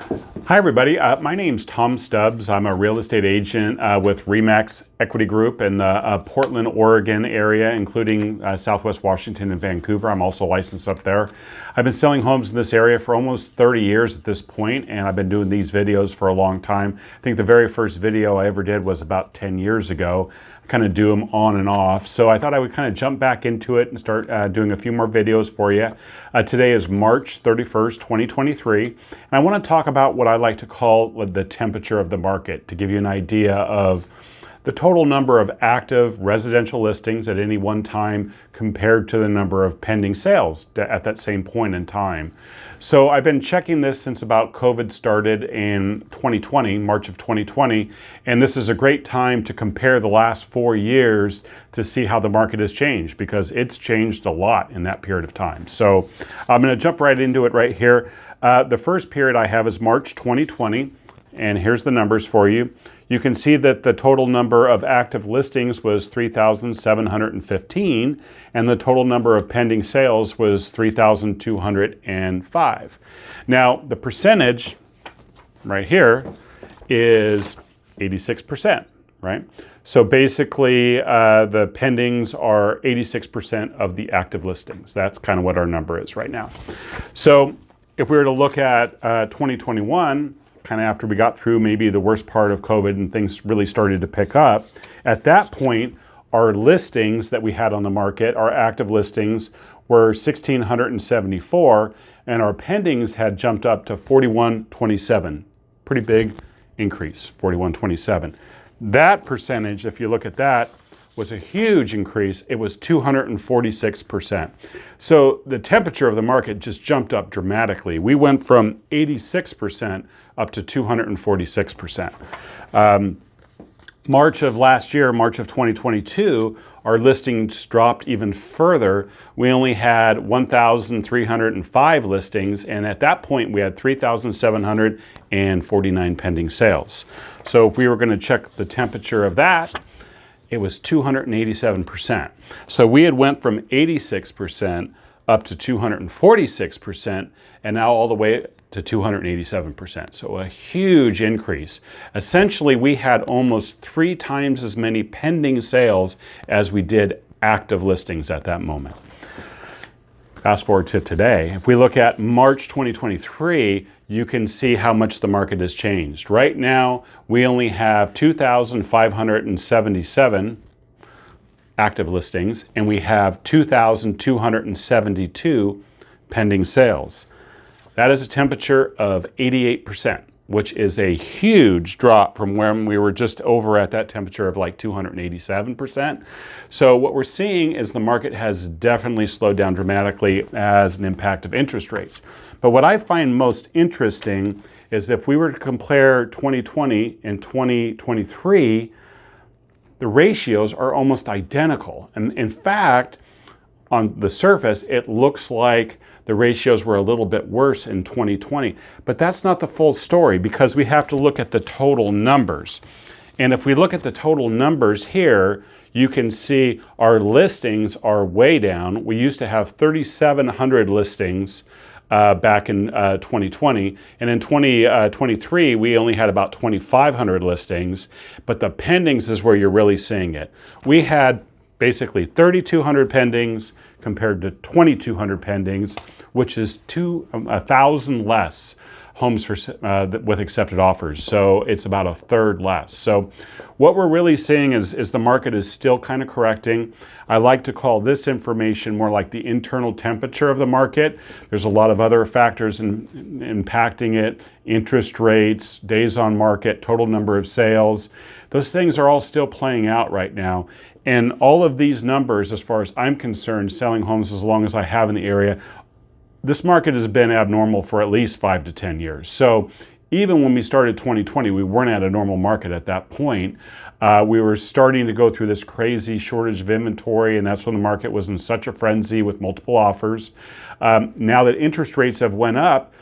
Hi everybody, my name's Tom Stubbs. I'm a real estate agent with RE/MAX Equity Group in the Portland, Oregon area, including Southwest Washington and Vancouver. I'm also licensed up there. I've been selling homes in this area for almost 30 years at this point, and I've been doing these videos for a long time. I think the very first video I ever did was about 10 years ago. Kind of do them on and off. So I thought I would kind of jump back into it and start doing a few more videos for you. Today is March 31st, 2023. And I want to talk about what I like to call the temperature of the market to give you an idea of the total number of active residential listings at any one time compared to the number of pending sales at that same point in time. So I've been checking this since about COVID started in 2020, March of 2020, and this is a great time to compare the last 4 years to see how the market has changed, because it's changed a lot in that period of time. So I'm going to jump right into it right here. The first period I have is March 2020, and here's the numbers for you. You can see that the total number of active listings was 3,715, and the total number of pending sales was 3,205. Now, the percentage right here is 86%, right? So basically, the pendings are 86% of the active listings. That's kind of what our number is right now. So if we were to look at 2021, kind of after we got through maybe the worst part of COVID and things really started to pick up, at that point, our listings that we had on the market, our active listings, were 1,674, and our pendings had jumped up to 4,127. Pretty big increase, 4,127. That percentage, if you look at that, was a huge increase. It was 246%. So the temperature of the market just jumped up dramatically. We went from 86% up to 246%. March of last year, March of 2022, our listings dropped even further. We only had 1,305 listings, and at that point we had 3,749 pending sales. So if we were going to check the temperature of that, it was 287%. So we had went from 86% up to 246%, and now all the way to 287%. So a huge increase. Essentially, we had almost 3 times as many pending sales as we did active listings at that moment. Fast forward to today. If we look at March 2023, you can see how much the market has changed. Right now, we only have 2,577 active listings, and we have 2,272 pending sales. That is a temperature of 88%, which is a huge drop from when we were just over at that temperature of like 287%. So what we're seeing is the market has definitely slowed down dramatically as an impact of interest rates. But what I find most interesting is if we were to compare 2020 and 2023, the ratios are almost identical. And in fact, on the surface, it looks like the ratios were a little bit worse in 2020, but that's not the full story, because we have to look at the total numbers. And if we look at the total numbers here, you can see our listings are way down. We used to have 3,700 listings back in 2020, and in 2023 we only had about 2,500 listings, but the pendings is where you're really seeing it. We had basically 3,200 pendings compared to 2,200 pendings, which is 1,000 less homes for, with accepted offers. So it's about a third less. So what we're really seeing is the market is still kind of correcting. I like to call this information more like the internal temperature of the market. There's a lot of other factors impacting it: interest rates, days on market, total number of sales. Those things are all still playing out right now. And all of these numbers, as far as I'm concerned, selling homes as long as I have in the area, this market has been abnormal for at least 5 to 10 years. So even when we started 2020, we weren't at a normal market at that point. We were starting to go through this crazy shortage of inventory, and that's when the market was in such a frenzy with multiple offers. Now that interest rates have went up,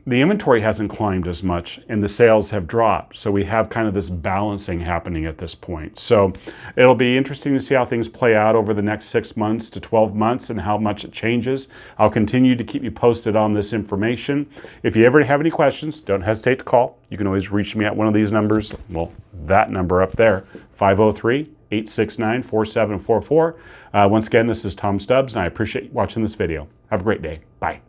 the inventory hasn't climbed as much and the sales have dropped. So we have kind of this balancing happening at this point. So it'll be interesting to see how things play out over the next 6 months to 12 months and how much it changes. I'll continue to keep you posted on this information. If you ever have any questions, don't hesitate to call. You can always reach me at one of these numbers. Well, that number up there, 503-869-4744. Once again, this is Tom Stubbs, and I appreciate you watching this video. Have a great day. Bye.